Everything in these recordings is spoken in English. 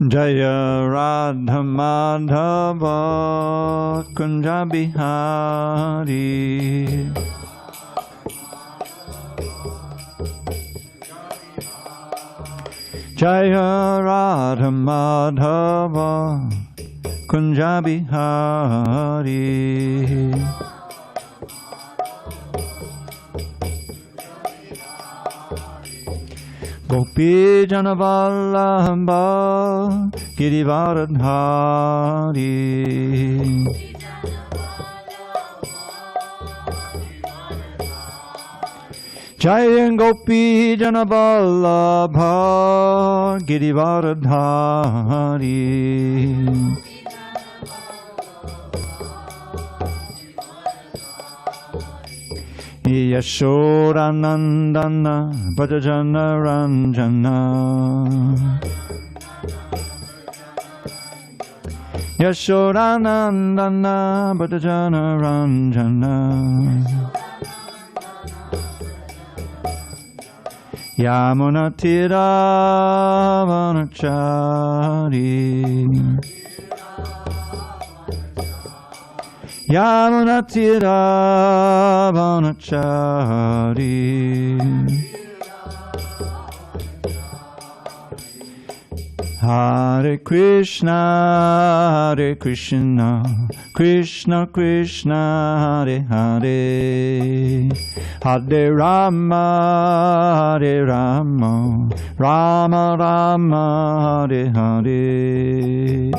Jaya Radha Madhava Kunja Bihari. Jaya Radha Madhava Kunja Bihari. Gopi Janavallabha Girivaradhari. Jaya Gopi Janavallabha Girivaradhari. Yashodanandana Bhajana Ranjana. Yashodanandana Bhajana Ranjana. Yamunatira Vanachari. Yamunatira Vanachari. Hare Krishna, Hare Krishna, Krishna Krishna, Hare Hare, Hare Rama, Hare Rama, Rama Rama, Hare Hare.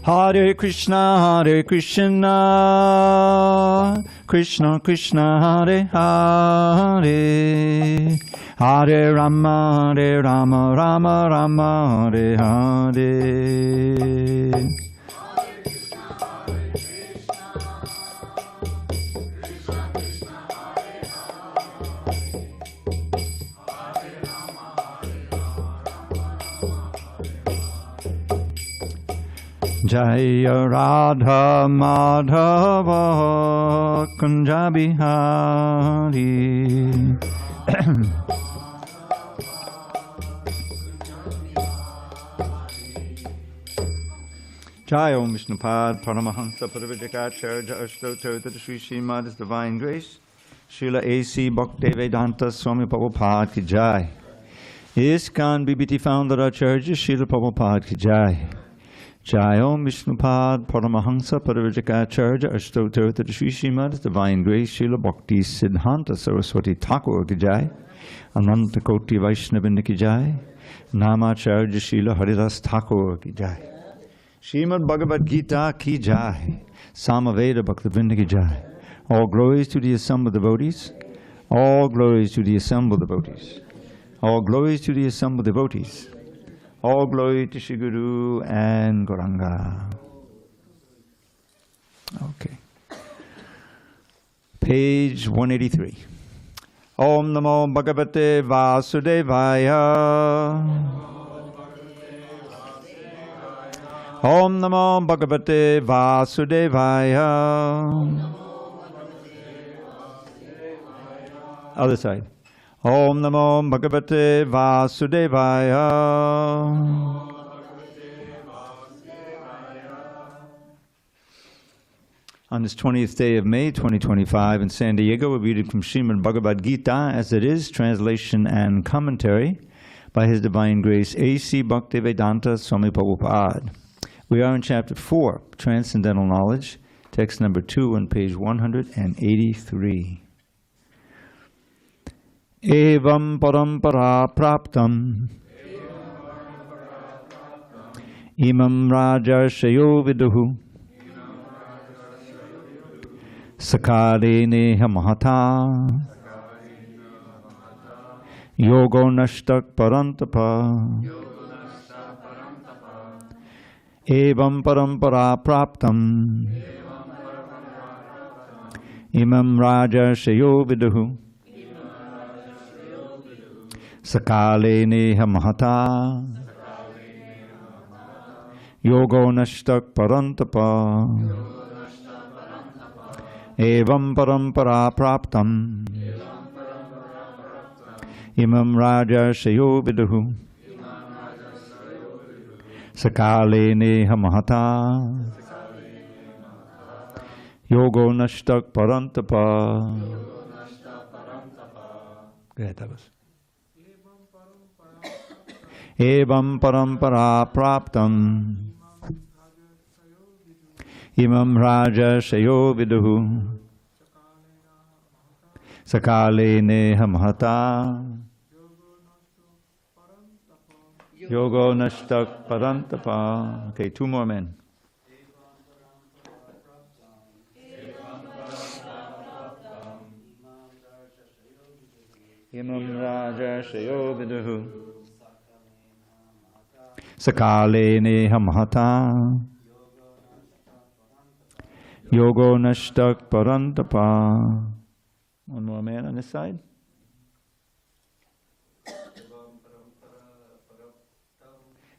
Hare Krishna, Hare Krishna, Krishna Krishna, Hare Hare, Hare Rama, Hare Rama, Rama Rama, Hare Hare. Jaya Radha Madhava Kunja Bihari. Jaya Om Vishnupad Paramahansa Parivajikacharya Ashtotar to the Sri Srimad His Divine Grace Srila A.C. Bhaktivedanta Swami Prabhupada Ki Jai. ISKCON BBT Founder Acharya Srila Prabhupada Ki Jai. Jai Om Vishnupad Paramahansa Parivajikacharya Ashtotar to the Sri Srimad His Divine Grace Srila Bhakti Siddhanta Saraswati Thakur Ki Jai. Ananta Koti Vaishnavinda Ki Jai. Namacharya Srila Haridas Thakur Ki Jai. Srimad Bhagavad Gita Ki Jai. Samaveda Bhaktivinoda Ki Jai. All glories to the assembled devotees. All glories to the assembled devotees. All glories to the assembled devotees. All glory to Shri Guru and Gauranga. Okay. Page 183. Om Namo Bhagavate Vasudevaya. Om Namo Bhagavate Vasudevaya. Other side. Om Namo Bhagavate Vasudevaya. On this 20th day of May 2025 in San Diego, we're reading from Srimad Bhagavad Gita as it is, translation and commentary by His Divine Grace A.C. Bhaktivedanta Swami Prabhupada. We are in chapter 4, Transcendental Knowledge, text number 2 on page 183. Evam parampara praptam imam rajarshayo viduhu sakale neha mahata yogo nashtak parantapa. Evam parampara praptam imam rajarshayo viduhu sakale neha mahata Yogo nashtak parantapa. Evam parampara praptam. Imam raja shayo viduhu. Sakale neha mahata. Yogo nashtak parantapa. Go ahead, Tapas. Evam parampara praptam. Imam raja shayo viduhu. Sakale neha mahata. Yogo nashtak parantapa. Okay, two more men. Imam raja shayo viduhu. Sakale neha mahata. Yogo nashtak parantapa. One more man on this side.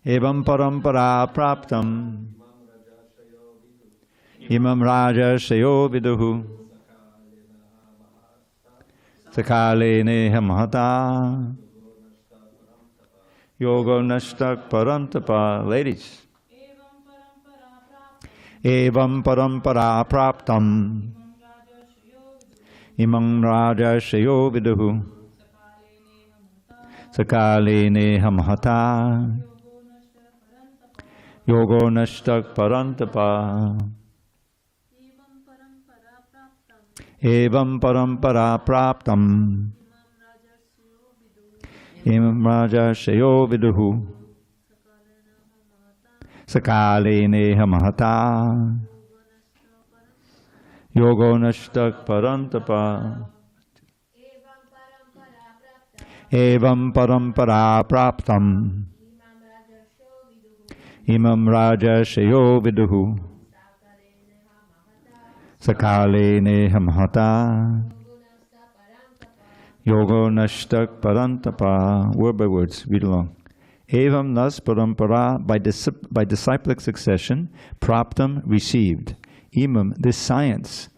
Evam parampara praptam. Imam raja shayo viduhu. Sakale neha mahata. Yogo nashtak parantapa. Ladies. Evam parampara praptam. Imam raja shayo viduhu. Sakale neha mahata. Yogo nashtak parantapa. Evam parampara praptam. Imam raja shayo viduhu. Sakale neha mahata. Yogo nashtak parantapa. Evam parampara praptam. Imam raja shayo viduhu. Sakale neha mahata. Yogo nashtak parantapa. Word by words, read along. Evam nas parampara, by disciplic succession, praptam, received. Imam, this science.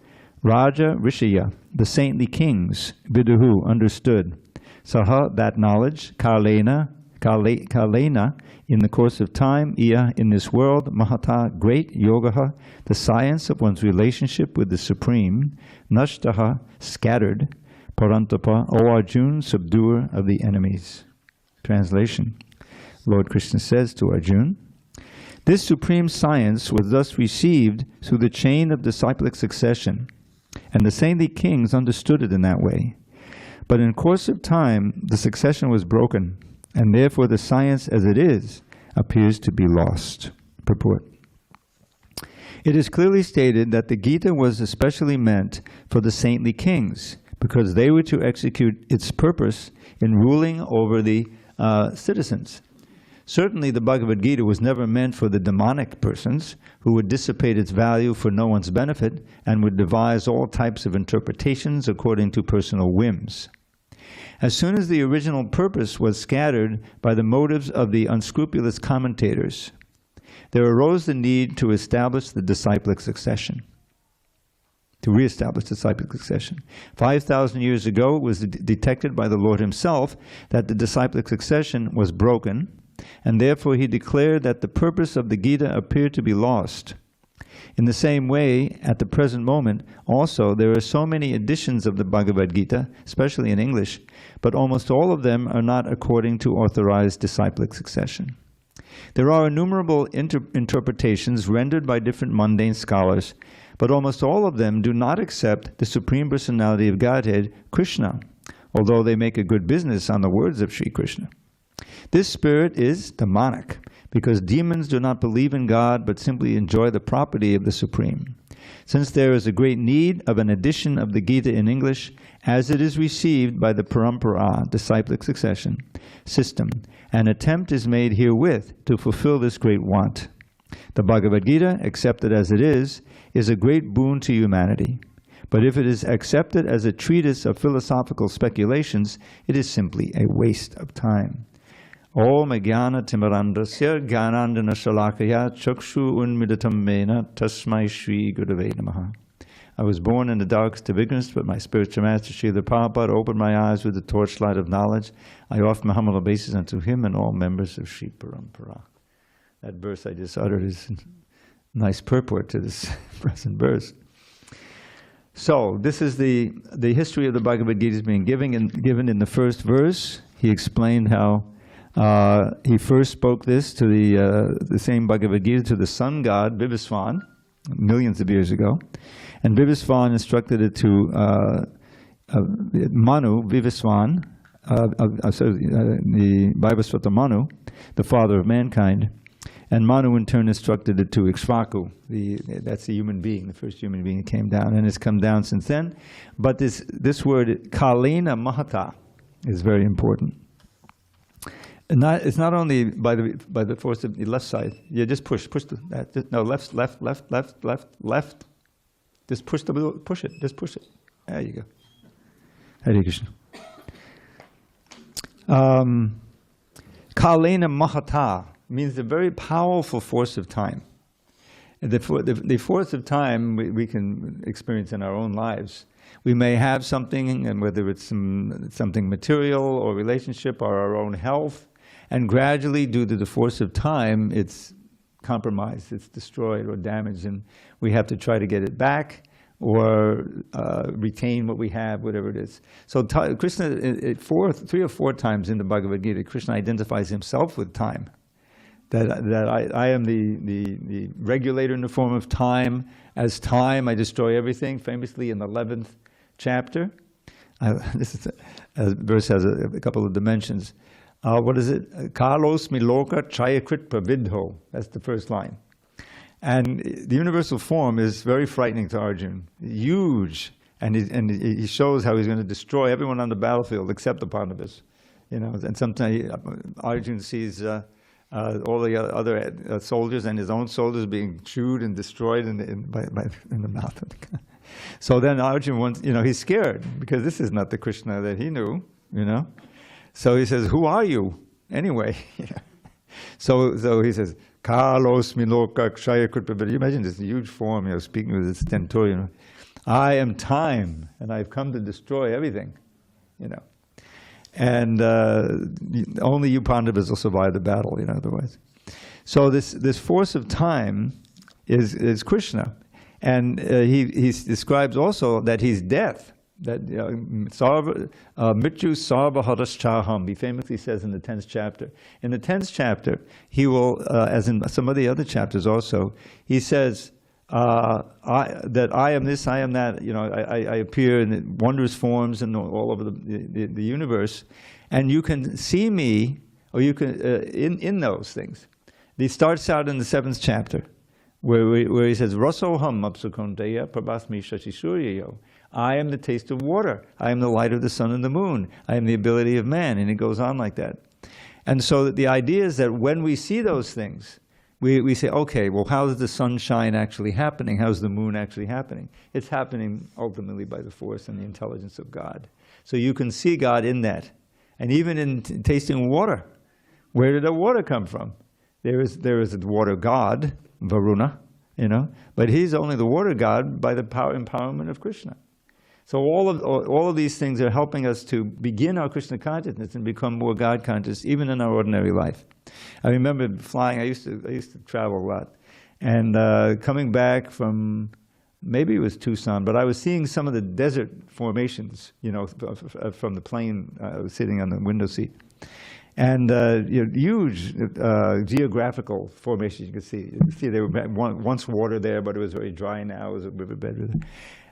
Raja Rishya, the saintly kings. Viduhu, understood. Saha, that knowledge. Kalena, in the course of time. Iya, in this world. Mahata, great. Yogaha, the science of one's relationship with the Supreme. Nashtaha, scattered. Parantapa, O Arjun, subduer of the enemies. Translation. Lord Krishna says to Arjun, this supreme science was thus received through the chain of disciplic succession, and the saintly kings understood it in that way. But in course of time, the succession was broken, and therefore the science as it is appears to be lost. Purport. It is clearly stated that the Gita was especially meant for the saintly kings, because they were to execute its purpose in ruling over the citizens. Certainly the Bhagavad Gita was never meant for the demonic persons who would dissipate its value for no one's benefit and would devise all types of interpretations according to personal whims. As soon as the original purpose was scattered by the motives of the unscrupulous commentators, there arose the need to establish the disciplic succession. To re-establish disciplic succession. 5,000 years ago, it was detected by the Lord himself that the disciplic succession was broken, and therefore he declared that the purpose of the Gita appeared to be lost. In the same way, at the present moment, also, there are so many editions of the Bhagavad Gita, especially in English, but almost all of them are not according to authorized disciplic succession. There are innumerable interpretations rendered by different mundane scholars, but almost all of them do not accept the Supreme Personality of Godhead, Krishna, although they make a good business on the words of Sri Krishna. This spirit is demonic, because demons do not believe in God, but simply enjoy the property of the Supreme. Since there is a great need of an edition of the Gita in English, as it is received by the Parampara, disciplic succession, system, an attempt is made herewith to fulfill this great want. The Bhagavad Gita, accepted as it is a great boon to humanity. But if it is accepted as a treatise of philosophical speculations, it is simply a waste of time. Om Jnana Timirandasya Jnanandana Shalakaya Chakshu Unmidatam Mena Tasmai Shri Gurave Namaha. I was born in the darkest of ignorance, but my spiritual master, Srila Prabhupada, opened my eyes with the torchlight of knowledge. I offer my humble obeisance unto him and all members of Sri Parampara. That verse I just uttered is a nice purport to this present verse. So, this is the history of the Bhagavad Gita is being given in the first verse. He explained how he first spoke this to the same Bhagavad Gita to the sun god, Vivasvan, millions of years ago. And Vivasvan instructed it to Manu, Vivasvan, the Vaivasvata Manu, the father of mankind. And Manu in turn instructed it to Ikshvaku, that's the human being, the first human being that came down, and it's come down since then. But this word, Kalena Mahata, is very important. And it's not only by the force of the left side. Yeah, just push left. Just push it. Just push it. There you go. Hare Krishna. Kalena Mahata means the very powerful force of time. The force of time we can experience in our own lives. We may have something, and whether it's something material or relationship or our own health, and gradually, due to the force of time, it's compromised, it's destroyed or damaged, and we have to try to get it back or retain what we have, whatever it is. So Krishna, 3 or 4 times in the Bhagavad Gita, Krishna identifies himself with time. That I am the regulator in the form of time. As time, I destroy everything. Famously in the 11th chapter, this verse has a couple of dimensions. What is it? Kalos miloka chayakrit pravidho. That's the first line. And the universal form is very frightening to Arjuna. Huge. And he shows how he's going to destroy everyone on the battlefield except the Pandavas. And sometimes Arjuna sees all the other soldiers and his own soldiers being chewed and destroyed in the mouth of the guy. So then Arjuna he's scared because this is not the Krishna that he knew, So he says, who are you anyway? So he says, Kalos miloka kshayakrit. You imagine this huge form, speaking with this stentorian. I am time, and I've come to destroy everything, And only you Pandavas will survive the battle, otherwise. So this force of time is Krishna. And he describes also that he's death. That Mrityu Sarva Haraschaham, he famously says in the 10th chapter. In the 10th chapter, he will, as in some of the other chapters also, he says that I am this, I am that. I appear in wondrous forms and all over the universe, and you can see me, or you can in those things. He starts out in the 7th chapter, where he says, Rasoham apsukonteya prabhasmi shashisuryayo. I am the taste of water. I am the light of the sun and the moon. I am the ability of man. And it goes on like that. And so the idea is that when we see those things, we say, okay, well, how is the sunshine actually happening? How's the moon actually happening? It's happening ultimately by the force and the intelligence of God. So you can see God in that. And even in tasting water, where did the water come from? There is the water god, Varuna, but he's only the water god by the empowerment of Krishna. So all of these things are helping us to begin our Krishna consciousness and become more God conscious, even in our ordinary life. I remember flying. I used to travel a lot, and coming back from, maybe it was Tucson, but I was seeing some of the desert formations, from the plane. I was sitting on the window seat, and huge geographical formations you could see. You see, there were once water there, but it was very dry now. It was a riverbed.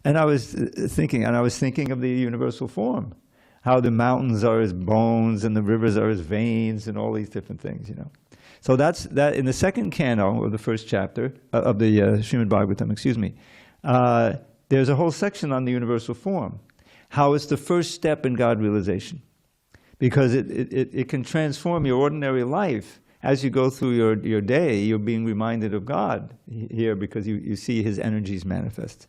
And I was thinking of the universal form, how the mountains are as bones and the rivers are as veins and all these different things, So that's that. In the 2nd canto of the 1st chapter of the Srimad Bhagavatam, there's a whole section on the universal form, how it's the first step in God realization, because it can transform your ordinary life. As you go through your day, you're being reminded of God here because you see His energies manifest.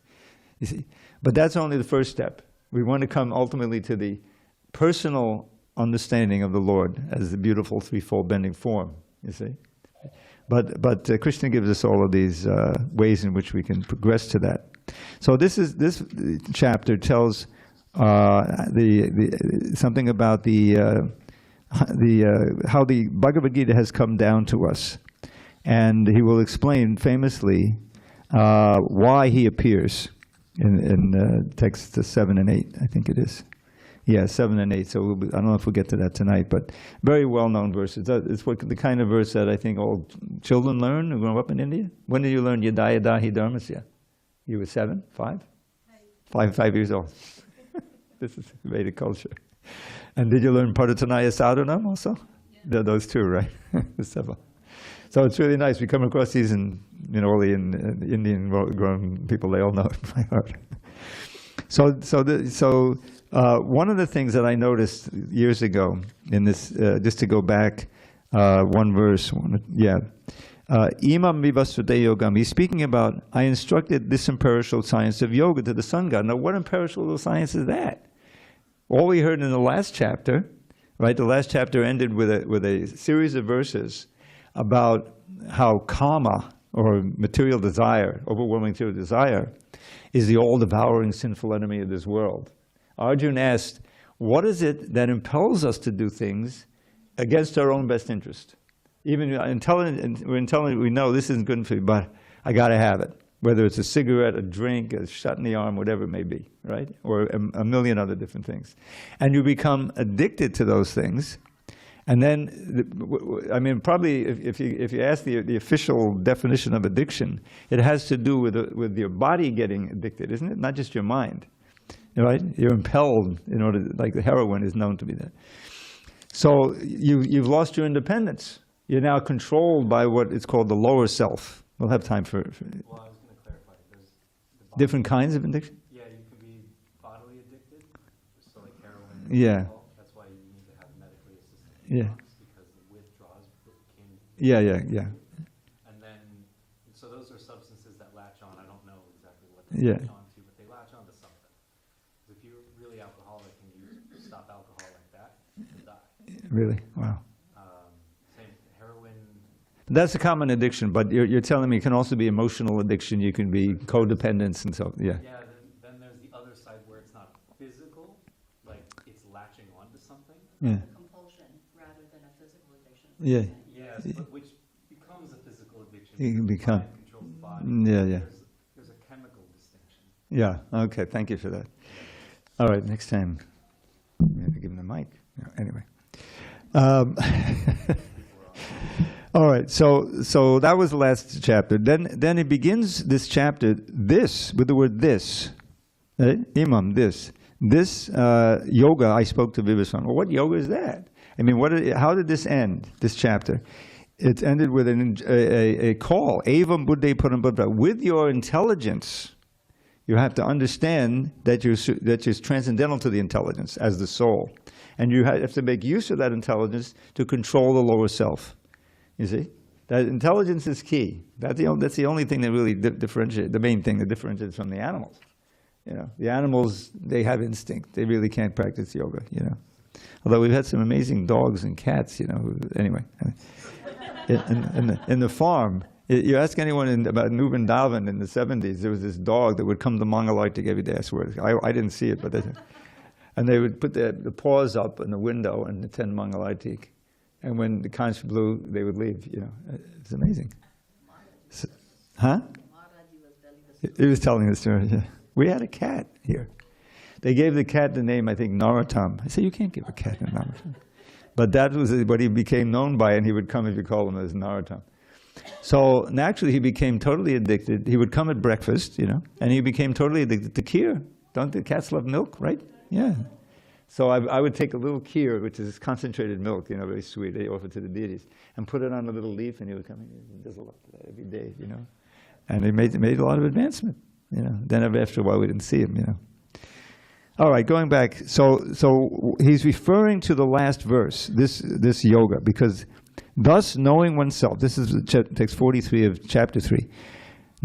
You see, but that's only the first step. We want to come ultimately to the personal understanding of the Lord as the beautiful threefold bending form, you see. But Krishna gives us all of these ways in which we can progress to that. So this chapter tells something about how the Bhagavad Gita has come down to us, and he will explain famously why he appears in text 7 and 8, I think it is. Yeah, 7 and 8. So I don't know if we'll get to that tonight, but very well-known verses. It's the kind of verse that I think all children learn who grow up in India. When did you learn Yadaya Dahi Dharmasya? You were 7, 5? 5 years old. This is Vedic culture. And did you learn Paratanaya Sadhanam also? Yeah. Those two, right? So it's really nice. We come across these in all the Indian grown people. They all know it by heart. So one of the things that I noticed years ago in this, just to go back one verse, Imam Vivasvate Yogam, he's speaking about, I instructed this imperishable science of yoga to the sun god. Now what imperishable science is that? All we heard in the last chapter, right? The last chapter ended with a series of verses about how kama, or material desire, overwhelming material desire, is the all-devouring sinful enemy of this world. Arjuna asked, what is it that impels us to do things against our own best interest? Even we know this isn't good for you, but I got to have it. Whether it's a cigarette, a drink, a shot in the arm, whatever it may be, right? Or a million other different things. And you become addicted to those things. And then, probably if you ask the official definition of addiction, it has to do with your body getting addicted, isn't it? Not just your mind, right? You're impelled in order, like the heroin is known to be that. So you've lost your independence. You're now controlled by what is called the lower self. We'll have time for Well, I was going to clarify. There's different kinds of addiction. Yeah, you can be bodily addicted, so like heroin. Yeah. Alcohol. That's why you need to have medically assisted drugs, because the withdrawals can. Yeah. And then, so those are substances that latch on. I don't know exactly what they latch on to, but they latch on to something. If you're really alcoholic and you stop alcohol like that, you'll die. Really? Wow. Heroin. That's a common addiction, but you're telling me it can also be emotional addiction. You can be codependence and so, yeah. Yeah, then there's the other side where it's not physical, like it's latching on to something. Yeah. A compulsion rather than a physical addiction. Yeah. Yes, but which becomes a physical addiction. It can become. Controls the body. Yeah. There's a chemical distinction. Yeah, okay, thank you for that. All right, next time, we have to give him the mic. Anyway. All right, so that was the last chapter. Then he begins this chapter, with the word this. Imam, this. This yoga I spoke to Vivasvata. Well, what yoga is that? I mean, how did this end, this chapter? It ended with a call, Evam Buddhe Param Buddha. With your intelligence, you have to understand that you're transcendental to the intelligence as the soul. And you have to make use of that intelligence to control the lower self. You see? That intelligence is key. That's the only thing that really differentiates, the main thing that differentiates from the animals. The animals, they have instinct. They really can't practice yoga, Although we've had some amazing dogs and cats, anyway. In the farm, you ask anyone about New Vrindavan in the 70s, there was this dog that would come to Mangalartik every day, I swear. I didn't see it, but and they would put the paws up in the window and attend Mangalartik. And when the conch blew, they would leave, It's amazing. Huh? He was telling the story, yeah. We had a cat here. They gave the cat the name, I think, Narottam. I said, you can't give a cat a Narottam. But that was what he became known by, and he would come if you call him as Narottam. So naturally, he became totally addicted. He would come at breakfast, and he became totally addicted to kheer. Don't the cats love milk, right? Yeah. So I would take a little kheer, which is concentrated milk, very sweet. They offer to the deities, and put it on a little leaf, and he would come and does a lot of that every day, And he made a lot of advancement, Then after a while, we didn't see him, All right, going back. So he's referring to the last verse, this yoga, because thus knowing oneself. This is text 43 of chapter 3.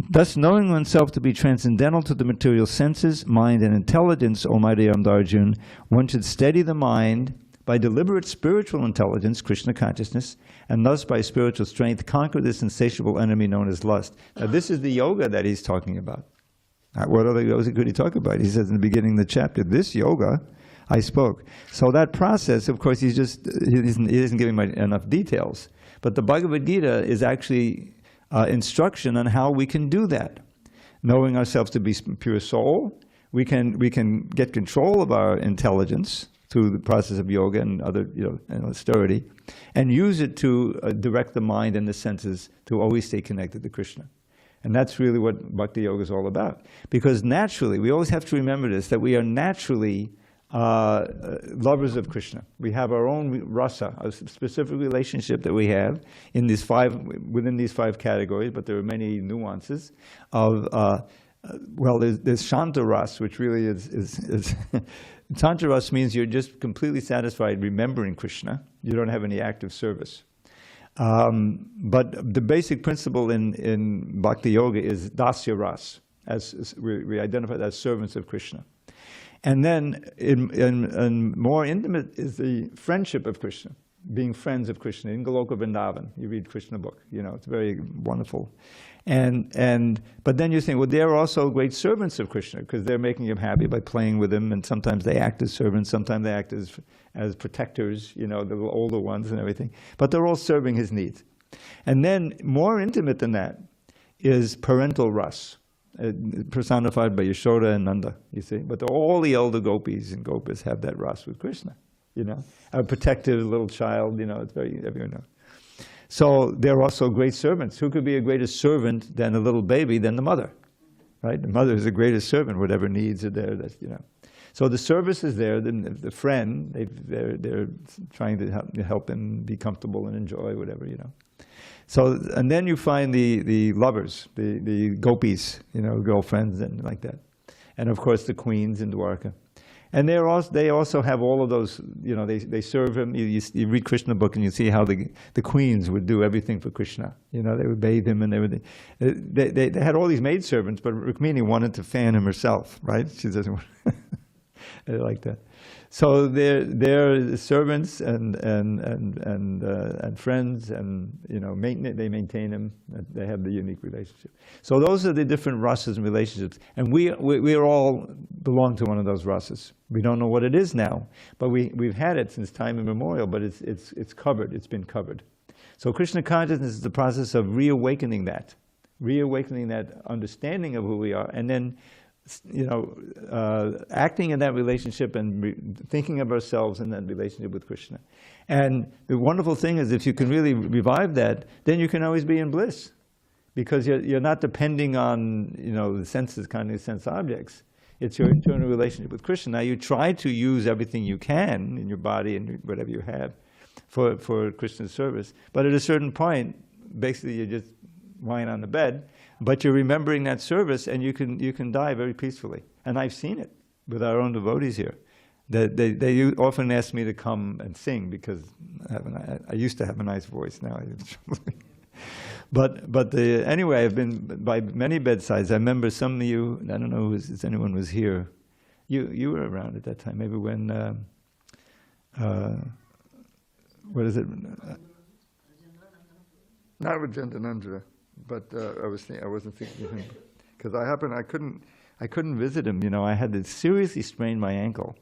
Thus knowing oneself to be transcendental to the material senses, mind, and intelligence, O my dear Arjuna, one should steady the mind by deliberate spiritual intelligence, Krishna consciousness, and thus by spiritual strength, conquer this insatiable enemy known as lust. Now this is the yoga that he's talking about. What other yoga could he talk about? He says in the beginning of the chapter, this yoga I spoke. So that process, of course, he isn't giving enough details. But the Bhagavad Gita is actually instruction on how we can do that. Knowing ourselves to be pure soul, we can get control of our intelligence through the process of yoga and other, and austerity, and use it to direct the mind and the senses to always stay connected to Krishna. And that's really what Bhakti Yoga is all about. Because naturally, we always have to remember this, that we are naturally lovers of Krishna. We have our own rasa, a specific relationship that we have in within these five categories, but there are many nuances of, there's Shanta Ras, which really is Shanta Ras means you're just completely satisfied remembering Krishna. You don't have any active service. But the basic principle in Bhakti Yoga is Dasya Ras, as we identify as servants of Krishna. And then in more intimate is the friendship of Krishna, being friends of Krishna. In Goloka Vrindavan, you read Krishna book, it's very wonderful. But then you think, well, they're also great servants of Krishna because they're making him happy by playing with him, and sometimes they act as servants, sometimes they act as protectors, the older ones and everything. But they're all serving his needs. And then more intimate than that is parental ras, personified by Yashoda and Nanda, you see. But all the elder gopis and gopas have that ras with Krishna, a protective little child, it's very, everyone knows. So they're also great servants. Who could be a greater servant than a little baby than the mother, right? The mother is the greatest servant, whatever needs are there, So the service is there, the friend, they're trying to help him be comfortable and enjoy whatever, So, and then you find the lovers, the gopis, girlfriends and like that. And of course the queens in Dwarka. And they also have all of those, they serve him. You read Krishna book and you see how the queens would do everything for Krishna. They would bathe him and everything. They had all these maidservants, but Rukmini wanted to fan him herself, right? She doesn't want like that. So they're servants and friends, and they maintain him. They have the unique relationship. So those are the different rasas and relationships, and we all belong to one of those rasas. We don't know what it is now, but we've had it since time immemorial. But it's covered. It's been covered. So Krishna consciousness is the process of reawakening that understanding of who we are, and then acting in that relationship and thinking of ourselves in that relationship with Krishna. And the wonderful thing is, if you can really revive that, then you can always be in bliss, because you're not depending on the senses, kind of sense objects. It's your internal relationship with Krishna. Now you try to use everything you can in your body and whatever you have for Krishna's service, but at a certain point, basically you're just lying on the bed. But you're remembering that service, and you can die very peacefully. And I've seen it with our own devotees here. They often ask me to come and sing because I used to have a nice voice. Now I but anyway, I've been by many bedsides. I remember some of you. I don't know if anyone was here. You were around at that time. Maybe when what is it? Not with Jantanandra. But I wasn't thinking of him because I couldn't visit him. I had to seriously strain my ankle,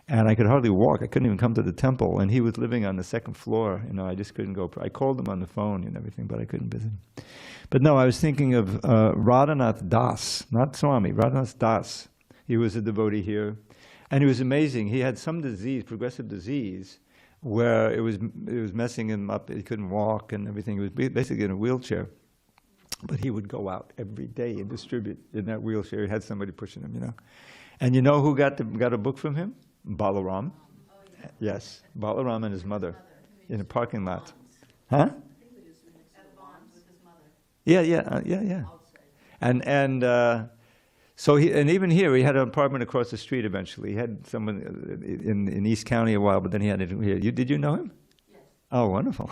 and I could hardly walk. I couldn't even come to the temple, and he was living on the second floor. I just couldn't go. I called him on the phone and everything, but I couldn't visit him. But no, I was thinking of Radhanath Das, not Swami, Radhanath Das. He was a devotee here, and he was amazing. He had some disease, progressive disease, where it was messing him up. He couldn't walk and everything. He was basically in a wheelchair. But he would go out every day and distribute in that wheelchair. He had somebody pushing him, And you know who got a book from him? Balaram. Oh, yeah. Yes, Balaram and his mother in a parking lot. Huh? Yeah. And so even here, he had an apartment across the street eventually. He had someone in East County a while, but then he had it here. Did you know him? Oh, wonderful.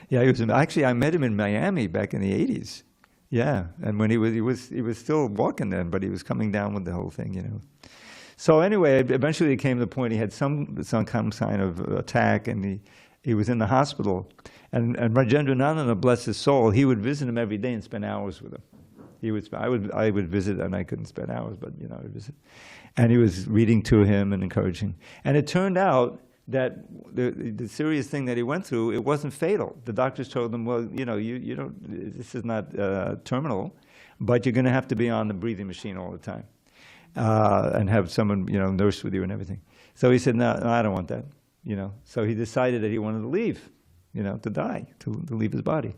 Yeah, he was actually, I met him in Miami back in the 80s. Yeah, and when he was still walking then, but he was coming down with the whole thing, So anyway, eventually it came to the point he had some kind of attack, and he was in the hospital. And Rajendranandana, bless his soul, he would visit him every day and spend hours with him. I would visit, and I couldn't spend hours, but I would visit. And he was reading to him and encouraging. And it turned out that the serious thing that he went through, it wasn't fatal. The doctors told him, well, you don't, this is not terminal, but you're going to have to be on the breathing machine all the time, and have someone, nurse with you and everything. So he said, no, I don't want that, So he decided that he wanted to leave, to die, to leave his body.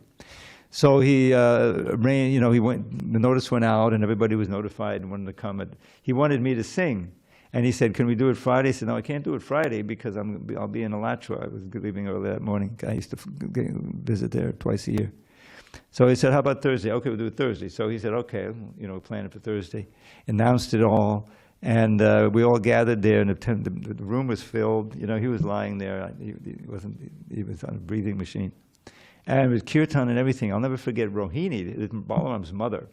So he he went. The notice went out, and everybody was notified and wanted to come. He wanted me to sing, and he said, "Can we do it Friday?" I said, "No, I can't do it Friday because I'll be in Alachua." I was leaving early that morning. I used to visit there twice a year. So he said, "How about Thursday?" "Okay, we'll do it Thursday." So he said, "Okay, plan it for Thursday." Announced it all, and we all gathered there, and the room was filled. He was lying there. He was on a breathing machine. And it was kirtan and everything. I'll never forget Rohini, Balaram's mother.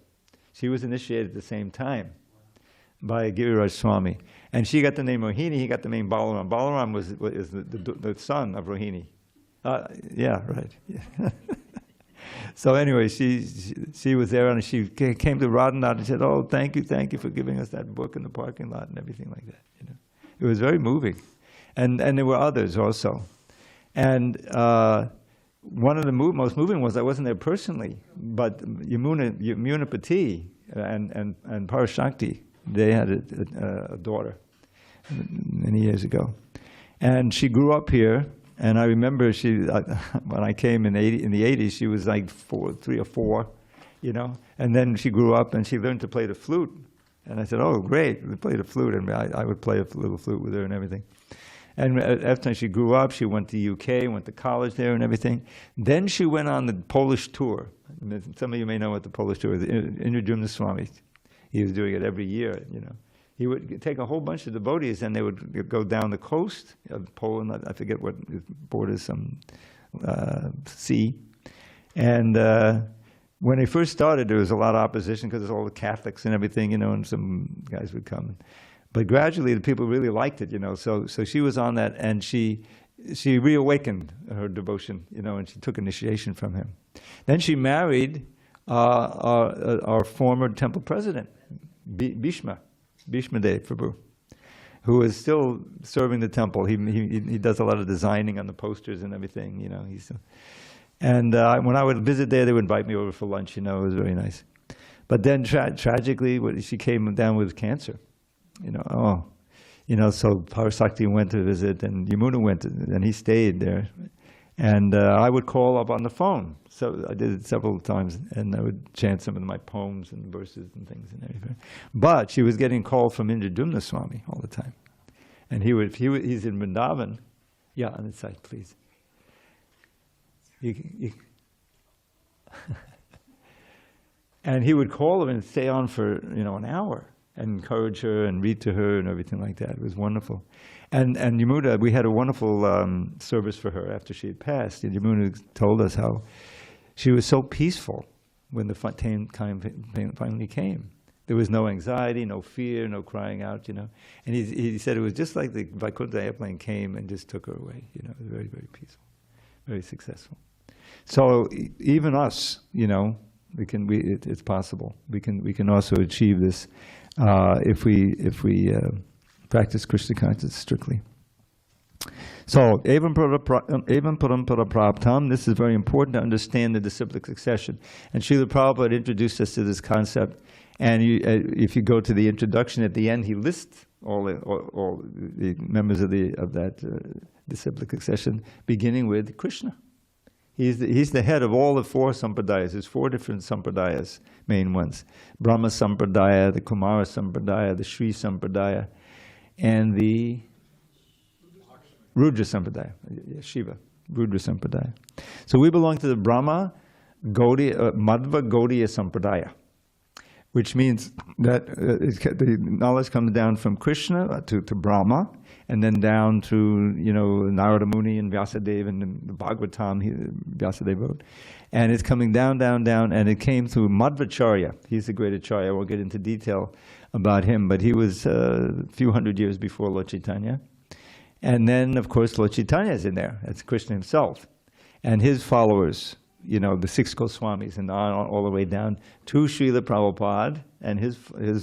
She was initiated at the same time by Giriraj Swami. And she got the name Rohini, he got the name Balaram. Balaram is the son of Rohini. Yeah, right. Yeah. So anyway, she was there, and she came to Radhanath and said, "Oh, thank you for giving us that book in the parking lot," and everything like that. It was very moving. And there were others also. And one of the most moving was I wasn't there personally, but Yamunapati and Parashakti, they had a daughter many years ago, and she grew up here. And I remember when I came in the 80s, she was like 3 or 4, And then she grew up and she learned to play the flute. And I said, "Oh, great, we play the flute," and I would play a little flute with her and everything. And after she grew up, she went to UK, went to college there and everything. Then she went on the Polish tour. Some of you may know what the Polish tour is. Indra Swami. He was doing it every year, He would take a whole bunch of devotees, and they would go down the coast of Poland. I forget what borders, some sea. And when they first started, there was a lot of opposition because there's all the Catholics and everything, and some guys would come. But gradually, the people really liked it, So she was on that, and she reawakened her devotion, and she took initiation from him. Then she married our former temple president, Bhishma Dev Prabhu, who is still serving the temple. He does a lot of designing on the posters and everything, And when I would visit there, they would invite me over for lunch. It was very nice. But then tragically, she came down with cancer. So Parasakti went to visit, and Yamuna went, and he stayed there. And I would call up on the phone. So I did it several times, and I would chant some of my poems and verses and things and everything. But she was getting called from Indra Swami all the time. And he's in Vrindavan. Yeah, on the side, please. And he would call her and stay on for an hour, and encourage her and read to her and everything like that. It was wonderful. And Yamuna, we had a wonderful service for her after she had passed. And Yamuna told us how she was so peaceful when the time finally came. There was no anxiety, no fear, no crying out, And he said it was just like the Vaikuntha airplane came and just took her away. It was very, very peaceful, very successful. So even us, it's possible. We can also achieve this if we practice Krishna consciousness strictly. So, evam parampara praptam, this is very important to understand the disciplic succession. And Srila Prabhupada introduced us to this concept. And if you go to the introduction at the end, he lists all the members of that disciplic succession, beginning with Krishna. He's the head of all the 4 sampradayas. There's 4 different sampradayas, main ones. Brahma Sampradaya, the Kumara Sampradaya, the Sri Sampradaya, and the Rudra Sampradaya, Shiva, Rudra Sampradaya. So we belong to the Brahma Madhva Gaudiya Sampradaya, which means that the knowledge comes down from Krishna to Brahma, and then down to, Narada Muni and Vyasadeva and the Bhagavatam, Vyasadeva wrote. And it's coming down, and it came through Madhvacharya. He's the great acharya. I won't get into detail about him, but he was a few hundred years before Lord Chaitanya. And then, of course, Lord Chaitanya is in there. That's Krishna himself. And his followers, you know, the 6 Goswamis, and on all the way down to Srila Prabhupada and his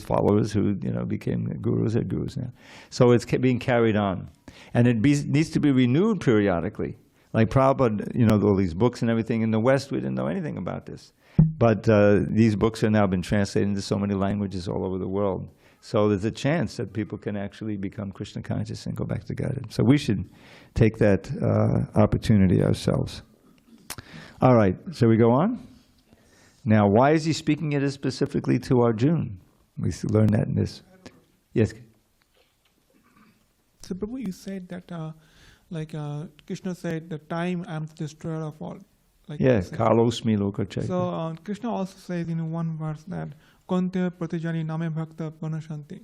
followers who, you know, became gurus or gurus now. So it's being carried on. And it needs to be renewed periodically. Like Prabhupada, you know, all these books and everything. In the West, we didn't know anything about this. But these books have now been translated into so many languages all over the world. So there's a chance that people can actually become Krishna conscious and go back to Godhead. So we should take that opportunity ourselves. All right, shall we go on? Now, why is he speaking it specifically to Arjuna? We learn that in this. Yes? So Prabhu, you said that, Krishna said, the time I am the destroyer of all. Like yes, Kalosmi Lokachaita. So Krishna also says in one verse that, Kante pratijani name bhakta panashanti.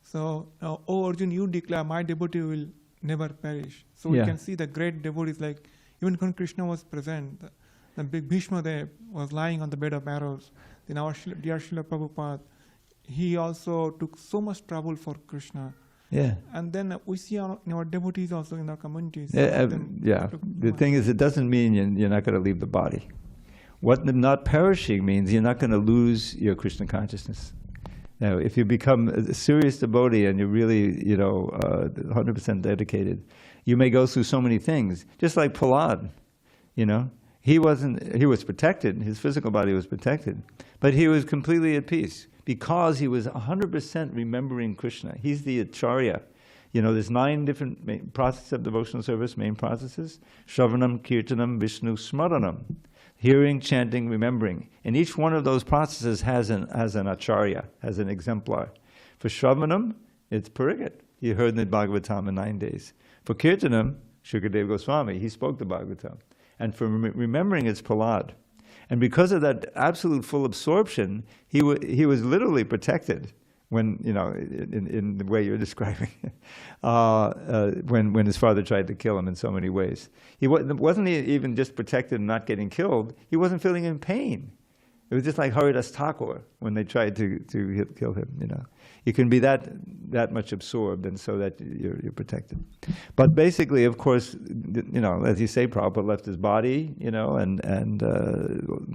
So, O Arjuna, you declare, my devotee will never perish. So we can see the great devotees, like even when Krishna was present, the big Bhishma Dev was lying on the bed of arrows. Then our dear Srila Prabhupada, he also took so much trouble for Krishna. Yeah. And then we see in our devotees also in our communities. The thing is, it doesn't mean you're not going to leave the body. What not perishing means, you're not going to lose your Krishna consciousness. Now, if you become a serious devotee and you're really, 100% dedicated, you may go through so many things. Just like Prahlad, he was protected, his physical body was protected, but he was completely at peace because he was 100% remembering Krishna. He's the Acharya. There's 9 different main processes of devotional service, main processes: Shravanam, Kirtanam, Vishnu, Smaranam. Hearing, chanting, remembering. And each one of those processes has an Acharya, has an exemplar. For Shravanam, it's Parigat. You heard the Bhagavatam in 9 days. For Kirtanam, Shukadeva Goswami, he spoke the Bhagavatam. And for remembering, it's Prahlad. And because of that absolute full absorption, he was literally protected when, in the way you're describing, when his father tried to kill him in so many ways. He wasn't even just protected and not getting killed, he wasn't feeling in pain. It was just like Haridas Thakur when they tried to kill him, You can be that much absorbed, and so that you're protected. But basically, of course, as you say, Prabhupada left his body, and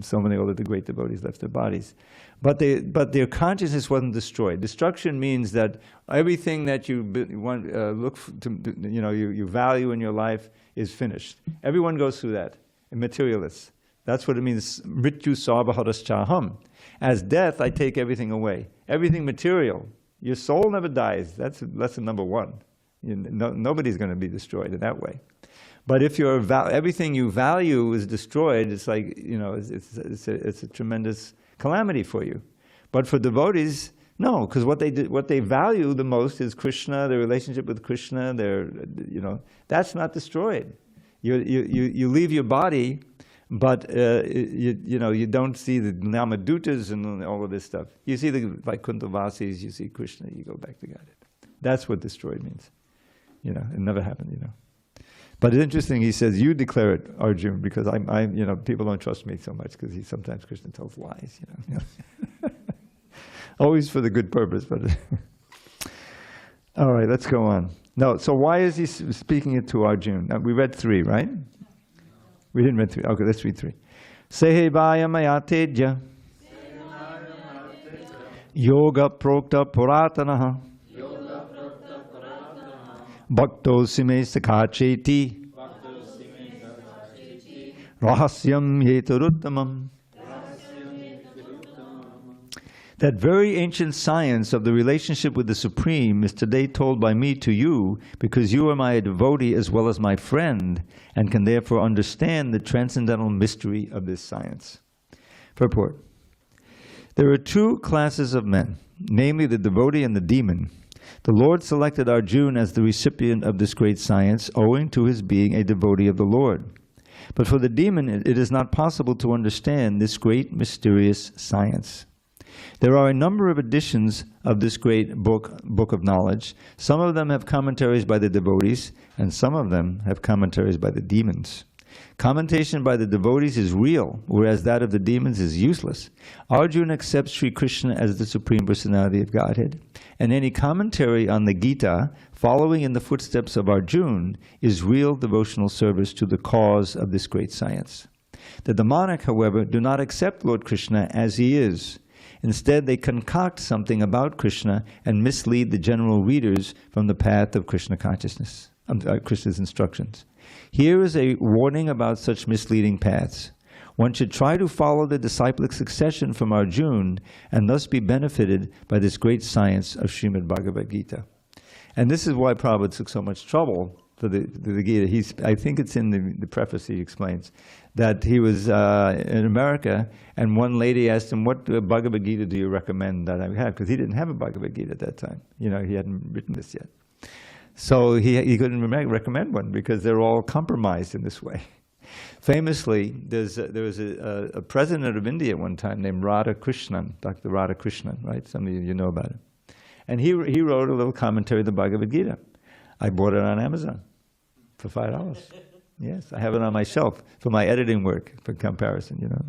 so many other great devotees left their bodies. But their consciousness wasn't destroyed. Destruction means that everything that you want, you value in your life is finished. Everyone goes through that. Materialists. That's what it means. Mrityu sarvaharas chaham. As death, I take everything away. Everything material. Your soul never dies. That's lesson number 1. Nobody's going to be destroyed in that way. But if everything you value is destroyed, it's like, it's a tremendous calamity for you. But for devotees, no, because what they value the most is Krishna, their relationship with Krishna. That's not destroyed. You leave your body, but you don't see the Namadutas and all of this stuff. You see the Vaikuntavasis, you see Krishna, you go back to Godhead. That's what destroyed means. It never happened. But it's interesting. He says, "You declare it, Arjuna," because people don't trust me so much because sometimes Krishna tells lies. Always for the good purpose, but all right, let's go on. No, so why is he speaking it to Arjuna? We read 3, right? We didn't read 3. Okay, let's read 3. Sehevaya mayatedya yoga prokta puratanaha bhakto sime sakacheti rahasyam yetaruttamam. That very ancient science of the relationship with the Supreme is today told by me to you, because you are my devotee as well as my friend, and can therefore understand the transcendental mystery of this science. Purport. There are 2 classes of men, namely the devotee and the demon. The Lord selected Arjuna as the recipient of this great science, owing to his being a devotee of the Lord. But for the demon, it is not possible to understand this great mysterious science. There are a number of editions of this great book of knowledge. Some of them have commentaries by the devotees, and some of them have commentaries by the demons. Commentation by the devotees is real, whereas that of the demons is useless. Arjuna accepts Sri Krishna as the Supreme Personality of Godhead, and any commentary on the Gita, following in the footsteps of Arjuna, is real devotional service to the cause of this great science. The demonic, however, do not accept Lord Krishna as he is. Instead, they concoct something about Krishna and mislead the general readers from the path of Krishna consciousness, Krishna's instructions. Here is a warning about such misleading paths. One should try to follow the disciplic succession from Arjuna and thus be benefited by this great science of Srimad Bhagavad Gita. And this is why Prabhupada took so much trouble for the Gita. I think it's in the preface he explains that he was in America, and one lady asked him, what Bhagavad Gita do you recommend that I have? Because he didn't have a Bhagavad Gita at that time. You know, he hadn't written this yet. So he couldn't recommend one because they're all compromised in this way. Famously, there was a president of India at one time named Radhakrishnan, Dr. Radhakrishnan, right? Some of you know about him. And he wrote a little commentary of the Bhagavad Gita. I bought it on Amazon for $5. Yes, I have it on my shelf for my editing work, for comparison, you know.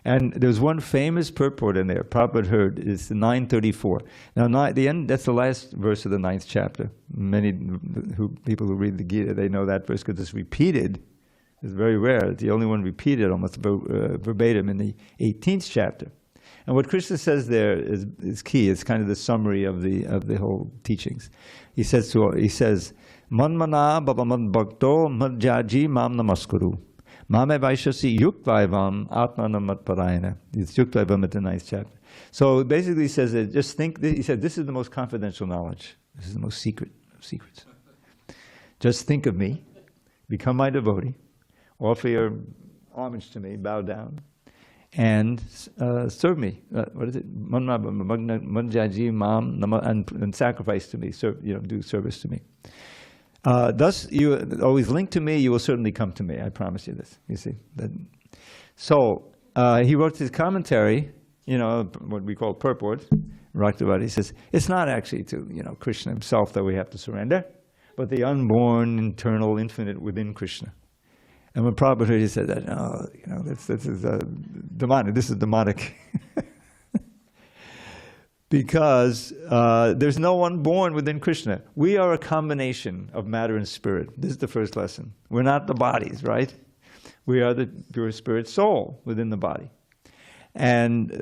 And there's one famous purport in there, Prabhupada heard, is 934. Now, the end, that's the last verse of the 9th chapter. Many people who read the Gita, they know that verse because it's repeated. It's very rare. It's the only one repeated almost verbatim in the 18th chapter. And what Krishna says there is key. It's kind of the summary of the whole teachings. He says, Manmana babamad bhakto madjaji mam namaskuru. Mame vaishasi yuktaivam atmanamat parayana. It's yuktaivam at the 9th chapter. So basically he says that just think, he said, this is the most confidential knowledge. This is the most secret of secrets. Just think of me, become my devotee, offer your homage to me, bow down, and serve me. What is it? And sacrifice to me, do service to me. Thus, you always link to me, you will certainly come to me. I promise you this. You see. So, he wrote his commentary, what we call purport, Rakhtavadi. He says, it's not actually to, Krishna himself that we have to surrender, but the unborn, internal, infinite within Krishna. And when Prabhupada heard, he said that, this is demonic. This is demonic. Because there's no one born within Krishna. We are a combination of matter and spirit. This is the first lesson. We're not the bodies, right? We are the pure spirit soul within the body. And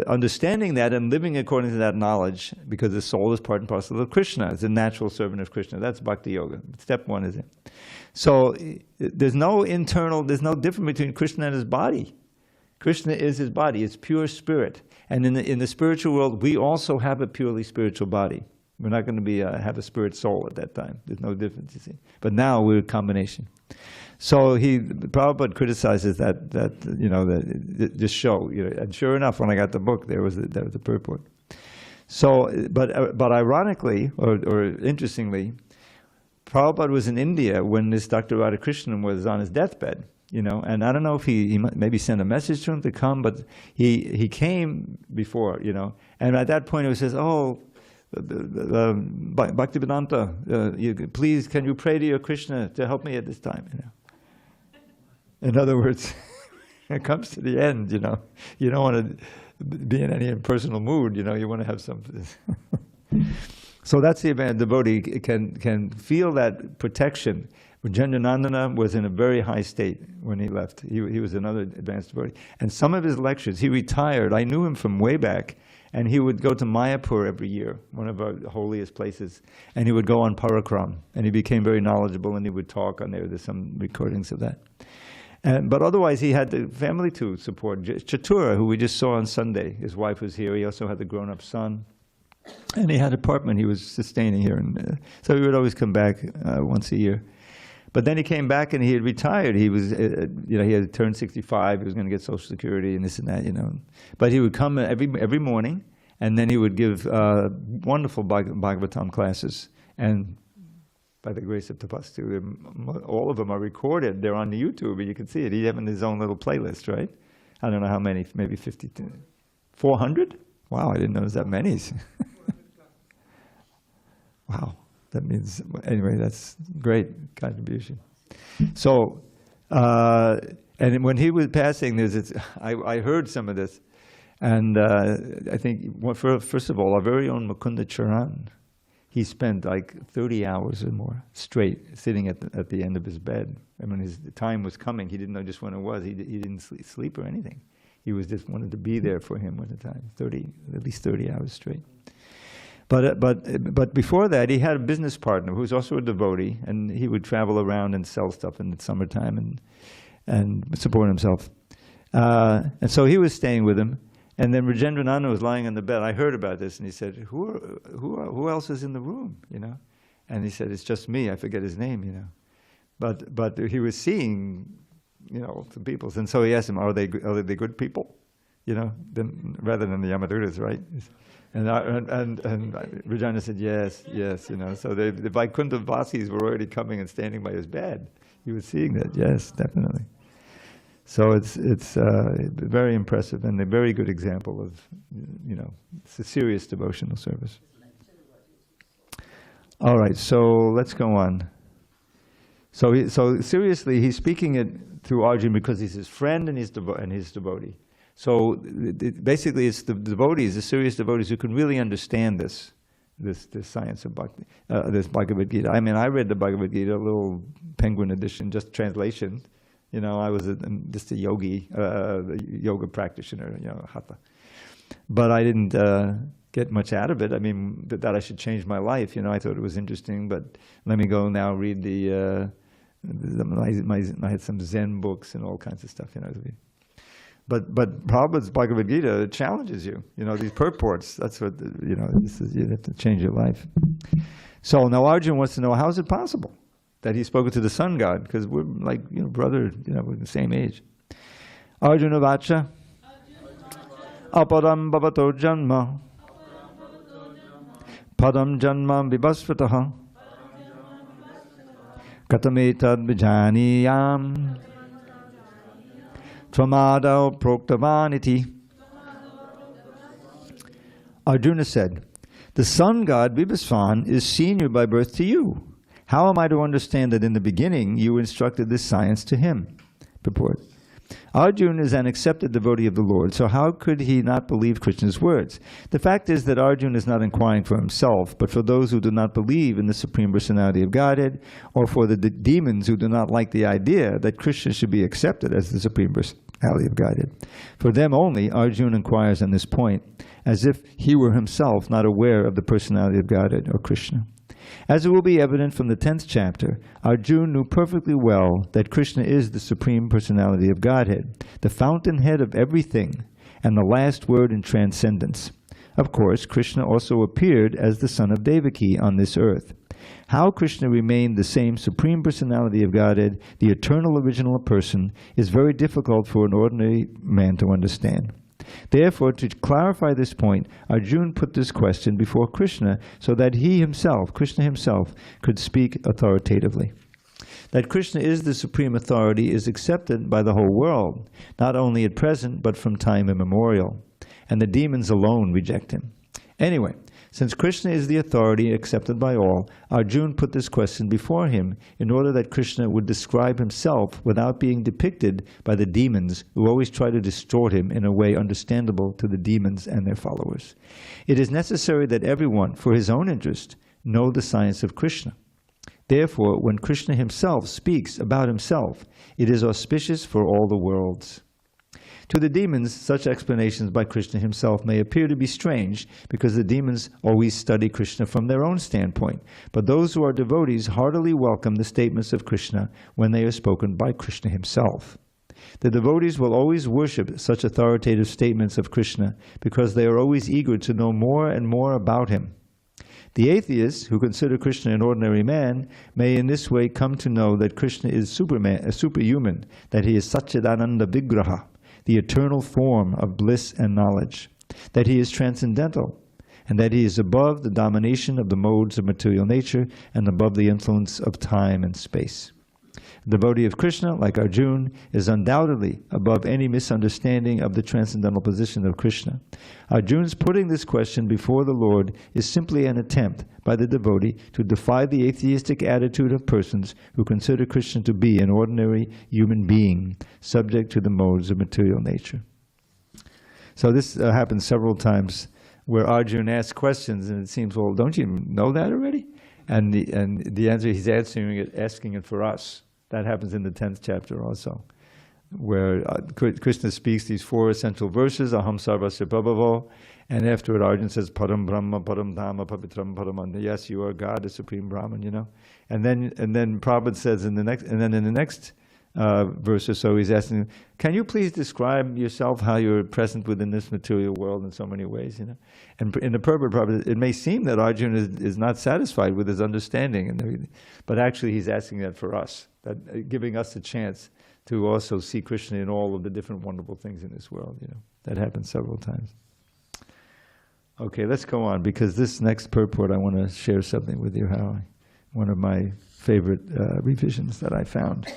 understanding that and living according to that knowledge, because the soul is part and parcel of Krishna. It's a natural servant of Krishna. That's Bhakti Yoga. Step 1 is it. So there's no difference between Krishna and his body. Krishna is his body. It's pure spirit. And in the spiritual world, we also have a purely spiritual body. We're not going to have a spirit soul at that time. There's no difference, you see. But now we're a combination. So Prabhupada criticizes that this show. And sure enough, when I got the book, there was the purport. So, but ironically, or interestingly, Prabhupada was in India when this Dr. Radhakrishnan was on his deathbed. And I don't know if he maybe sent a message to him to come, but he came before, and at that point he says, Bhaktivedanta, please can you pray to your Krishna to help me at this time, In other words, it comes to the end, you don't want to be in any impersonal mood, you want to have some. So that's the advantage. Devotee can feel that protection. Janjanandana was in a very high state when he left. He was another advanced devotee. And some of his lectures, he retired. I knew him from way back. And he would go to Mayapur every year, one of our holiest places. And he would go on Parakram. And he became very knowledgeable and he would talk on there. There's some recordings of that. But otherwise, he had the family to support. Chatura, who we just saw on Sunday, his wife was here. He also had the grown-up son. And he had an apartment he was sustaining here. And so he would always come back once a year. But then he came back and he had retired. He was, he had turned 65. He was going to get Social Security and this and that, But he would come every morning, and then he would give wonderful Bhagavatam classes. And by the grace of Tapastu, all of them are recorded. They're on the YouTube, and you can see it. He had his own little playlist, right? I don't know how many, maybe 50, 400? Wow, I didn't know there was that many. Wow. That means, anyway, that's great contribution. So, And when he was passing, I heard some of this. And I think, first of all, our very own Mukunda Charan, he spent like 30 hours or more straight sitting at the end of his bed. And when his time was coming, he didn't know just when it was. He didn't sleep or anything. He was just wanted to be there for him at the time, at least 30 hours straight. But before that, he had a business partner who was also a devotee, and he would travel around and sell stuff in the summertime and support himself. And so he was staying with him. And then Rajendrananda was lying on the bed. I heard about this, and he said, "Who else is in the room?" You know, and he said, "It's just me." I forget his name, you know, but he was seeing, you know, some people, and so he asked him, "Are they good people?" You know, rather than the Yamadutas, right? And Rajendra said, "Yes, yes." You know, so the Vaikuntha Vasis were already coming and standing by his bed. He was seeing that. Yes, definitely. So it's very impressive and a very good example of, you know, it's a serious devotional service. All right, so let's go on. So seriously, he's speaking it through Arjuna because he's his friend and his devotee. So basically, it's the devotees, the serious devotees, who can really understand this science of bhakti, this Bhagavad Gita. I mean, I read the Bhagavad Gita, a little Penguin edition, just translation. You know, I was just a yoga practitioner, you know, hatha. But I didn't get much out of it. I mean, that I should change my life. You know, I thought it was interesting, but let me go now read I had some Zen books and all kinds of stuff, you know. But Prabhupada's Bhagavad Gita challenges you. You know, these purports, that's what, you know, you have to change your life. So now Arjuna wants to know, how is it possible that he's spoken to the sun god? Because we're like, you know, brother, you know, we're the same age. Arjuna vacha aparam bhavato janma padam janma vibhasvataha katametad vijaniyam tvamadao proktavaniti. Arjuna said, the sun god Vibhasvan is senior by birth to you. How am I to understand that in the beginning you instructed this science to him? Purport. Arjuna is an accepted devotee of the Lord, so how could he not believe Krishna's words? The fact is that Arjuna is not inquiring for himself, but for those who do not believe in the Supreme Personality of Godhead, or for the demons who do not like the idea that Krishna should be accepted as the Supreme Personality of Godhead. For them only, Arjuna inquires on this point, as if he were himself not aware of the Personality of Godhead or Krishna. As it will be evident from the 10th chapter, Arjuna knew perfectly well that Krishna is the Supreme Personality of Godhead, the fountainhead of everything, and the last word in transcendence. Of course, Krishna also appeared as the son of Devaki on this earth. How Krishna remained the same Supreme Personality of Godhead, the eternal original person, is very difficult for an ordinary man to understand. Therefore, to clarify this point, Arjuna put this question before Krishna so that Krishna himself, could speak authoritatively. That Krishna is the supreme authority is accepted by the whole world, not only at present, but from time immemorial. And the demons alone reject him. Anyway, since Krishna is the authority accepted by all, Arjuna put this question before him in order that Krishna would describe himself without being depicted by the demons who always try to distort him in a way understandable to the demons and their followers. It is necessary that everyone, for his own interest, know the science of Krishna. Therefore, when Krishna himself speaks about himself, it is auspicious for all the worlds. To the demons, such explanations by Krishna himself may appear to be strange, because the demons always study Krishna from their own standpoint. But those who are devotees heartily welcome the statements of Krishna when they are spoken by Krishna himself. The devotees will always worship such authoritative statements of Krishna, because they are always eager to know more and more about him. The atheists, who consider Krishna an ordinary man, may in this way come to know that Krishna is superhuman, that he is Satchidananda Vigraha, the eternal form of bliss and knowledge, that he is transcendental, and that he is above the domination of the modes of material nature and above the influence of time and space. The devotee of Krishna, like Arjuna, is undoubtedly above any misunderstanding of the transcendental position of Krishna. Arjuna's putting this question before the Lord is simply an attempt by the devotee to defy the atheistic attitude of persons who consider Krishna to be an ordinary human being, subject to the modes of material nature. So this happens several times where Arjuna asks questions and it seems, well, don't you know that already? And the answer, he's asking it for us. That happens in the 10th chapter also, where Krishna speaks these 4 essential verses, Aham Sarvasya Prabhavo, and afterward Arjuna says, Param Brahma, Param Dhamma, Pavitram Paramanda. Yes, you are God, the Supreme Brahman, you know. And then Prabhupada says in the next verse or so, he's asking, can you please describe yourself, how you're present within this material world in so many ways, you know? And in the Prabhupada, it may seem that Arjuna is not satisfied with his understanding, and everything, but actually he's asking that for us, that giving us a chance to also see Krishna in all of the different wonderful things in this world, you know. That happens several times. Okay, let's go on, because this next purport I want to share something with you, one of my favorite revisions that I found.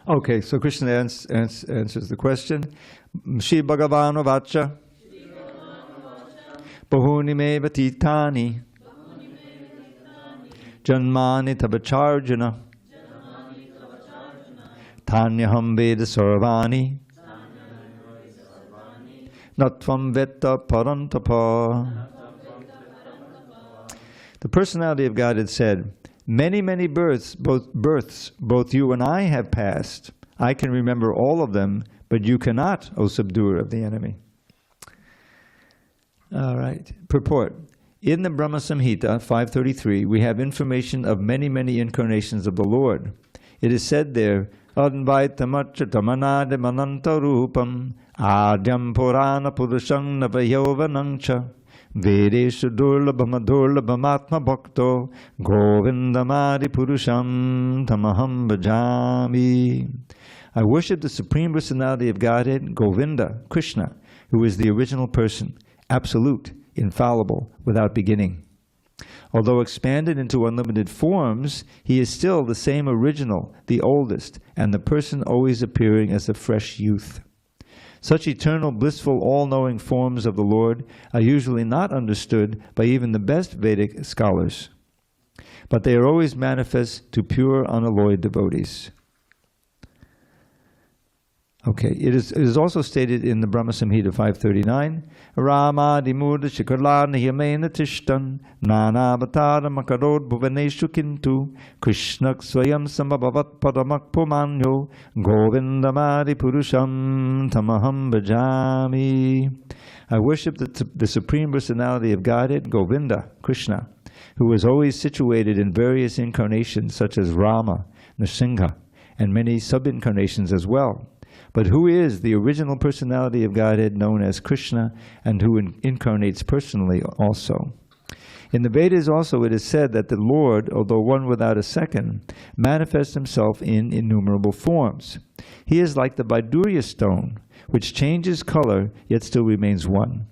Okay, so Krishna answers the question. Shri Bhagavan Vacha Bahuni me vatitani Janmani tabacharjana Tanyaham Veda Sarvani Natvam Vetta Parantapa. The Personality of Godhead said, many, many births, both you and I have passed. I can remember all of them, but you cannot, O subduer of the enemy. All right. Purport. In the Brahma Samhita 533, we have information of many, many incarnations of the Lord. It is said there, Advaitamatchatamanadim anantarupam adyam purana purushang navayovanangcha Vedeshu durlabhamadurlabhamatma bhakto govindamadi purusham tamaham bhajami. I worship the Supreme Personality of Godhead, Govinda, Krishna, who is the original person, absolute, infallible, without beginning. Although expanded into unlimited forms, he is still the same original, the oldest, and the person always appearing as a fresh youth. Such eternal, blissful, all-knowing forms of the Lord are usually not understood by even the best Vedic scholars, but they are always manifest to pure, unalloyed devotees. Okay, it is also stated in the Brahma Samhita 539, Rama dimurda shikarlana yamena tishtan nana avatara makarod bhuvaneshu kintu Krishnak swayam samabhavat padamak pumanyo govindamadi purusham tamaham bhajami. I worship the Supreme Personality of Godhead, Govinda, Krishna, who is always situated in various incarnations such as Rama, Nrsimha, and many sub-incarnations as well. But who is the original Personality of Godhead known as Krishna, and who incarnates personally also? In the Vedas also it is said that the Lord, although one without a second, manifests himself in innumerable forms. He is like the Vaidurya stone, which changes color yet still remains one.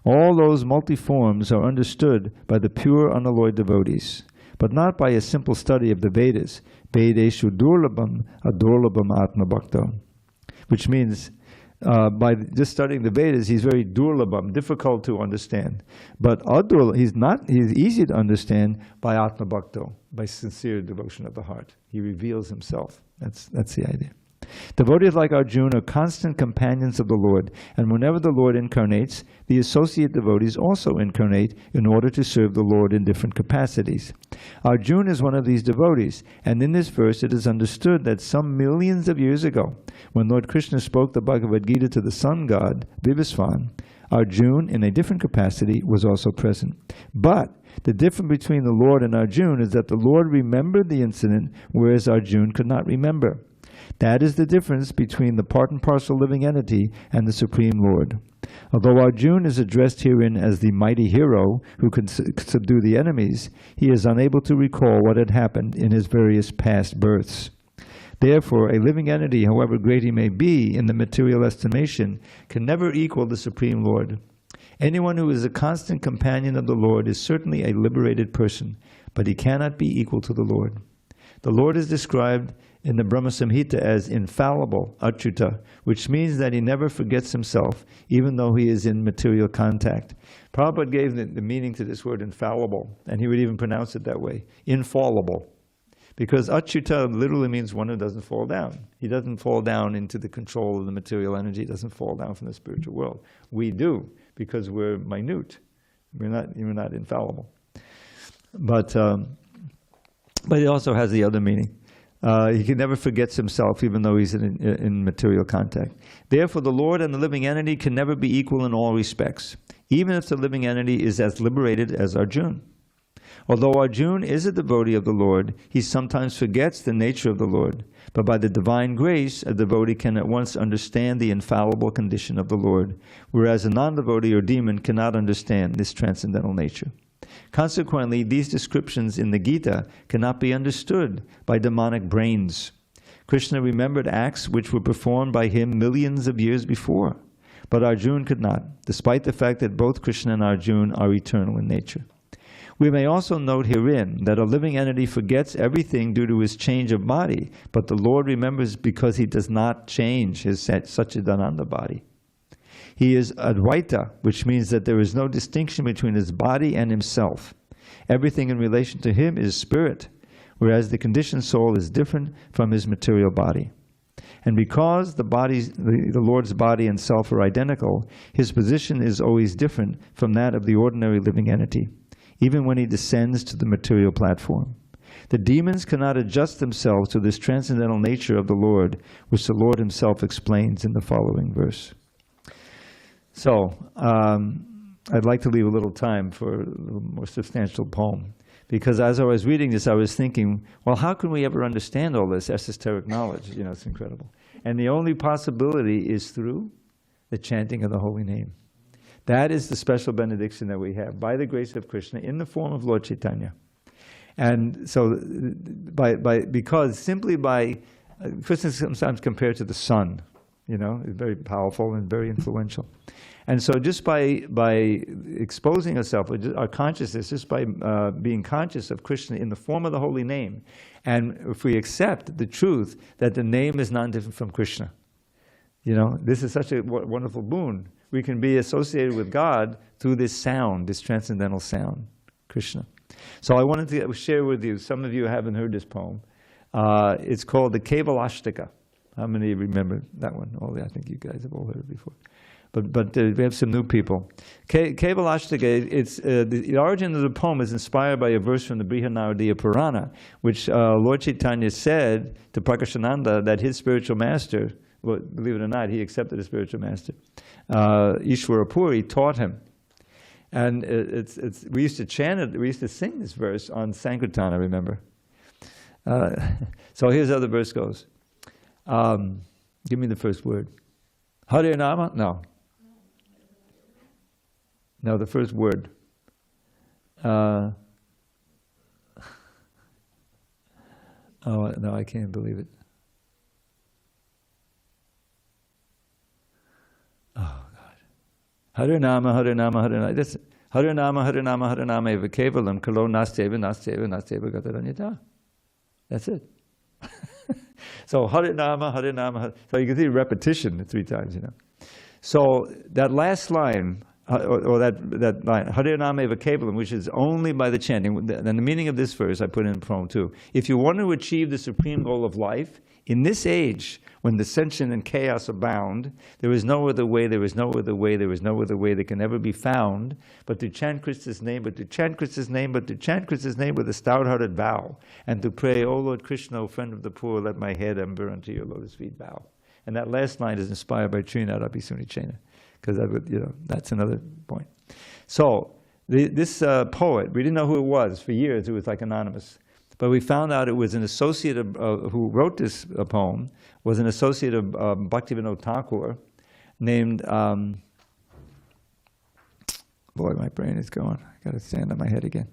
All those multi-forms are understood by the pure unalloyed devotees, but not by a simple study of the Vedas. Vedeshu durlabham adurlabham atma bhakta. Which means, by just studying the Vedas, he's very durlabham, difficult to understand. But he's easy to understand by atma bhakto, by sincere devotion of the heart. He reveals himself. That's the idea. Devotees like Arjuna are constant companions of the Lord, and whenever the Lord incarnates, the associate devotees also incarnate in order to serve the Lord in different capacities. Arjuna is one of these devotees, and in this verse it is understood that some millions of years ago, when Lord Krishna spoke the Bhagavad Gita to the sun god, Vivasvan, Arjuna, in a different capacity, was also present. But the difference between the Lord and Arjuna is that the Lord remembered the incident, whereas Arjuna could not remember. That is the difference between the part and parcel living entity and the Supreme Lord. Although Arjuna is addressed herein as the mighty hero who could subdue the enemies, he is unable to recall what had happened in his various past births. Therefore, a living entity, however great he may be in the material estimation, can never equal the Supreme Lord. Anyone who is a constant companion of the Lord is certainly a liberated person, but he cannot be equal to the Lord. The Lord is described in the Brahma Samhita as infallible, Achyuta, which means that he never forgets himself, even though he is in material contact. Prabhupada gave the meaning to this word infallible, and he would even pronounce it that way, infallible. Because Achyuta literally means one who doesn't fall down. He doesn't fall down into the control of the material energy. He doesn't fall down from the spiritual world. We do, because we're minute. We're not infallible. But it also has the other meaning. He can never forget himself, even though he's in material contact. Therefore, the Lord and the living entity can never be equal in all respects, even if the living entity is as liberated as Arjuna. Although Arjuna is a devotee of the Lord, he sometimes forgets the nature of the Lord. But by the divine grace, a devotee can at once understand the infallible condition of the Lord, whereas a non-devotee or demon cannot understand this transcendental nature. Consequently, these descriptions in the Gita cannot be understood by demonic brains. Krishna remembered acts which were performed by him millions of years before, but Arjuna could not, despite the fact that both Krishna and Arjuna are eternal in nature. We may also note herein that a living entity forgets everything due to his change of body, but the Lord remembers because he does not change his Satchidananda body. He is Advaita, which means that there is no distinction between his body and himself. Everything in relation to him is spirit, whereas the conditioned soul is different from his material body. And because the Lord's body and self are identical, his position is always different from that of the ordinary living entity, even when he descends to the material platform. The demons cannot adjust themselves to this transcendental nature of the Lord, which the Lord himself explains in the following verse. So, I'd like to leave a little time for a more substantial poem. Because as I was reading this, I was thinking, well, how can we ever understand all this esoteric knowledge? You know, it's incredible. And the only possibility is through the chanting of the holy name. That is the special benediction that we have, by the grace of Krishna, in the form of Lord Chaitanya. And so, because simply by, Krishna is sometimes compared to the sun, you know, it's very powerful and very influential. And so just by exposing ourselves, our consciousness, just by being conscious of Krishna in the form of the holy name, and if we accept the truth that the name is not different from Krishna, you know, this is such a wonderful boon. We can be associated with God through this sound, this transcendental sound, Krishna. So I wanted to share with you, some of you haven't heard this poem. It's called the Kevalashtaka. How many remember that one? Oh, I think you guys have all heard it before. But we have some new people. Kevalashtaka, it's, the origin of the poem is inspired by a verse from the Brihanaradiya Purana, which Lord Chaitanya said to Prakashananda that his spiritual master, well, believe it or not, he accepted a spiritual master, Ishvara Puri, taught him. And we used to chant it, we used to sing this verse on Sankirtan, I remember. So here's how the verse goes. Give me the first word. Hare Nama? No. No, the first word. Oh, no, I can't believe it. Oh, God. Hare Nama, Hare Nama, Hare Nama. That's Hare Nama, Hare Nama, Hare Nama, eva kevalam, kalo nasteva, nasteva, nasteva gataranyata. That's it. So Hare Nama, Hare Nama, Hare. So you can see repetition 3 times, you know. So that last line, or that line, Hare Nama eva kevalam, which is only by the chanting, and the meaning of this verse I put in the poem too. If you want to achieve the supreme goal of life, in this age, when dissension and chaos abound, there is no other way, there is no other way, there is no other way that can ever be found but to chant Krishna's name, but to chant Krishna's name, but to chant Krishna's name with a stout-hearted vow, and to pray, O Lord Krishna, O friend of the poor, let my head ember unto your lotus feet bow. And that last line is inspired by Trinadapi Sunichena, because that's another point. So this poet, we didn't know who it was for years. It was like anonymous. But we found out it was an associate of, who wrote this poem, was an associate of Bhaktivinoda Thakur named, boy, my brain is going. I got to stand on my head again.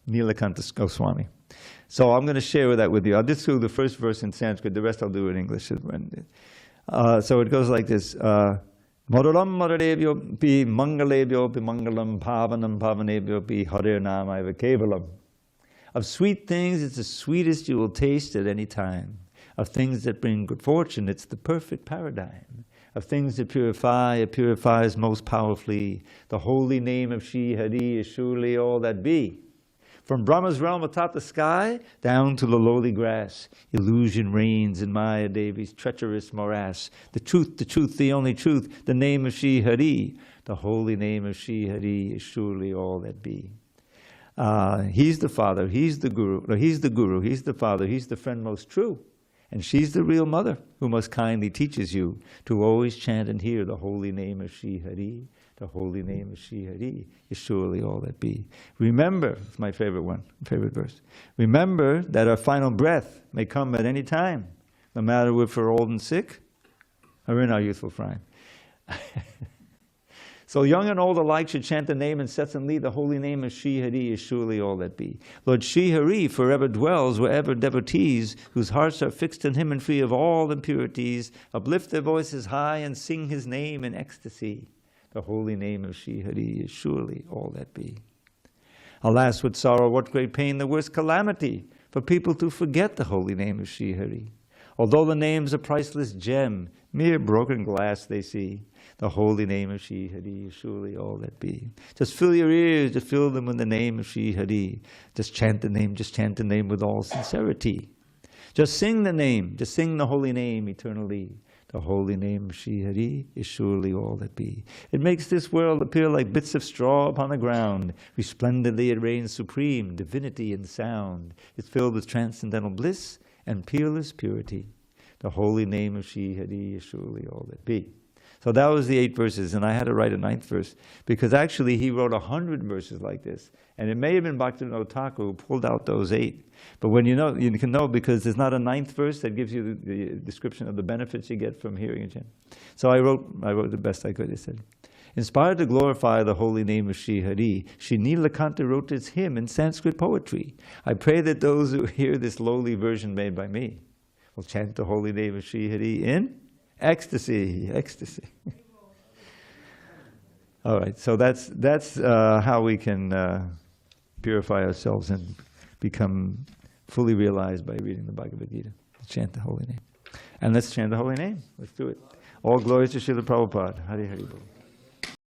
Nilakanta Goswami. So I'm going to share that with you. I'll just do the first verse in Sanskrit. The rest I'll do in English. So it goes like this. Madaram Madadevyo pi Mangalevyo pi Mangalam Bhavanam Bhavanevyo pi Hare Namaiva Kevalam. Of sweet things, it's the sweetest you will taste at any time. Of things that bring good fortune, it's the perfect paradigm. Of things that purify, it purifies most powerfully. The holy name of Shri Hari is surely all that be. From Brahma's realm atop the sky, down to the lowly grass, illusion reigns in Maya Devi's treacherous morass. The truth, the only truth, the name of Shri Hari. The holy name of Shri Hari is surely all that be. He's the Father, He's the Guru, He's the Father, He's the friend most true. And she's the real mother who most kindly teaches you to always chant and hear the holy name of Shri Hari. The holy name of Shri Hari is surely all that be. Remember, it's my favorite verse. Remember that our final breath may come at any time, no matter if we're old and sick or in our youthful prime. So young and old alike should chant the name incessantly. The holy name of Shri Hari is surely all that be. Lord Shri Hari forever dwells wherever devotees whose hearts are fixed on Him and free of all impurities uplift their voices high and sing His name in ecstasy. The holy name of Shri Hari is surely all that be. Alas, what sorrow, what great pain, the worst calamity for people to forget the holy name of Shri Hari. Although the name's a priceless gem, mere broken glass they see. The holy name of Shri Hari is surely all that be. Just fill your ears, just fill them with the name of Shri Hari. Just chant the name with all sincerity. Just sing the name, just sing the holy name eternally. The holy name of Shri Hari is surely all that be. It makes this world appear like bits of straw upon the ground. Resplendently it reigns supreme, divinity and sound. It's filled with transcendental bliss and peerless purity. The holy name of Shri Hari is surely all that be. So that was the 8 verses, and I had to write a 9th verse, because actually he wrote 100 verses like this. And it may have been Bhaktivinoda Thakur who pulled out those 8. But when you know, you can know because there's not a 9th verse that gives you the description of the benefits you get from hearing a chant. So I wrote the best I could. I said, inspired to glorify the holy name of Shri Hari, Shri Nilakanta wrote his hymn in Sanskrit poetry. I pray that those who hear this lowly version made by me will chant the holy name of Shri Hari in ecstasy, ecstasy. All right, so that's how we can purify ourselves and become fully realized by reading the Bhagavad Gita. Let's chant the holy name. And let's chant the holy name. Let's do it. All glories to Srila Prabhupada. Hari Hari Bol.